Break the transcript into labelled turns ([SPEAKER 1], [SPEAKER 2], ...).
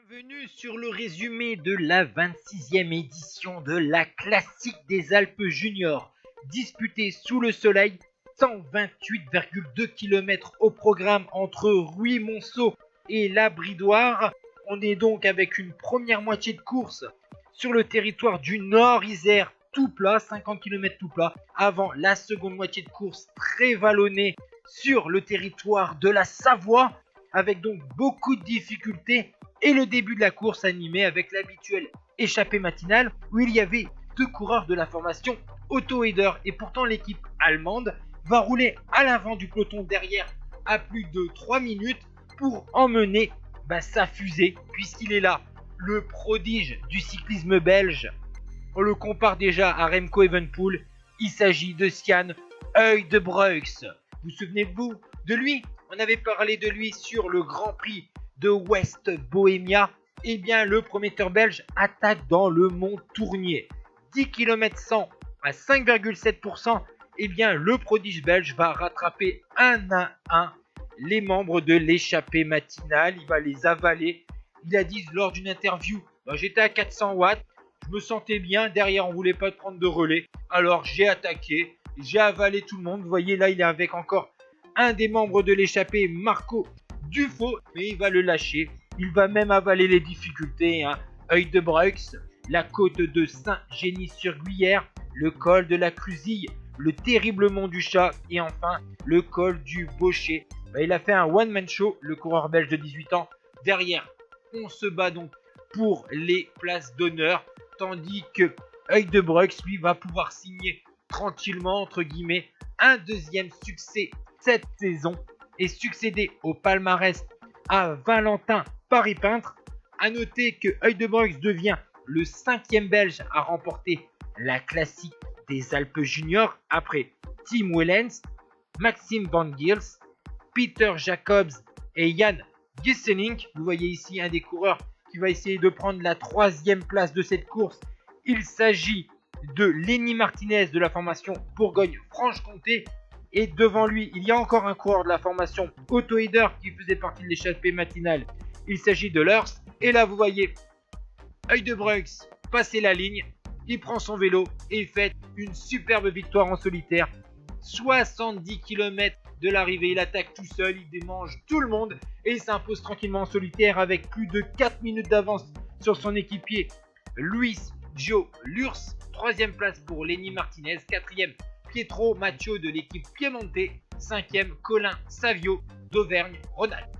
[SPEAKER 1] Bienvenue sur le résumé de la 26e édition de la Classique des Alpes Juniors, disputée sous le soleil, 128,2 km au programme entre Ruy-Monceau et la Bridoire. On est donc avec une première moitié de course sur le territoire du Nord-Isère, tout plat, 50 km tout plat, avant la seconde moitié de course très vallonnée sur le territoire de la Savoie, avec donc beaucoup de difficultés. Et le début de la course animé avec l'habituelle échappée matinale où il y avait deux coureurs de la formation Autoheder. Et pourtant l'équipe allemande va rouler à l'avant du peloton derrière à plus de 3 minutes pour emmener sa fusée, puisqu'il est là, le prodige du cyclisme belge. On le compare déjà à Remco Evenepoel. Il s'agit de Stian Uijtdebroeks. Vous souvenez-vous de lui? On avait parlé de lui sur le Grand Prix de West Bohemia. Eh bien, le prometteur belge attaque dans le Mont Tournier. 10 km 100 à 5,7%. Eh bien, le prodige belge va rattraper un à un les membres de l'échappée matinale. Il va les avaler. Il a dit lors d'une interview, j'étais à 400 watts, je me sentais bien, derrière on voulait pas prendre de relais. Alors j'ai attaqué, j'ai avalé tout le monde. Vous voyez là, il est avec encore un des membres de l'échappée, Marco Dufaux, mais il va le lâcher. Il va même avaler les difficultés. Uijtdebroeks, la côte de Saint-Génis-sur-Guyère, le col de la Cruzille, le terrible mont du Chat et enfin le col du Baucher. Il a fait un one-man show, le coureur belge de 18 ans. Derrière, on se bat donc pour les places d'honneur, tandis que Uijtdebroeks, lui, va pouvoir signer tranquillement, entre guillemets, un deuxième succès cette saison et succéder au palmarès à Valentin Paris-Peintre. A noter que Uijtdebroeks devient le 5e belge à remporter la Classique des Alpes Juniors après Tim Wellens, Maxime Van Gils, Peter Jacobs et Jan Gieselink. Vous voyez ici un des coureurs qui va essayer de prendre la 3e place de cette course. Il s'agit de Lenny Martinez de la formation Bourgogne-Franche-Comté. Et devant lui, il y a encore un coureur de la formation Autoheder qui faisait partie de l'échappée matinale. Il s'agit de Lurs. Et là, vous voyez Uijtdebroeks passer la ligne. Il prend son vélo et il fait une superbe victoire en solitaire. 70 km de l'arrivée, il attaque tout seul, il démange tout le monde et il s'impose tranquillement en solitaire avec plus de 4 minutes d'avance sur son équipier Luis Gio Lurs. 3e place pour Lenny Martinez, 4e Pietro Maggio de l'équipe Piemonte, 5e Colin Savio d'Auvergne-Rhône-Alpes.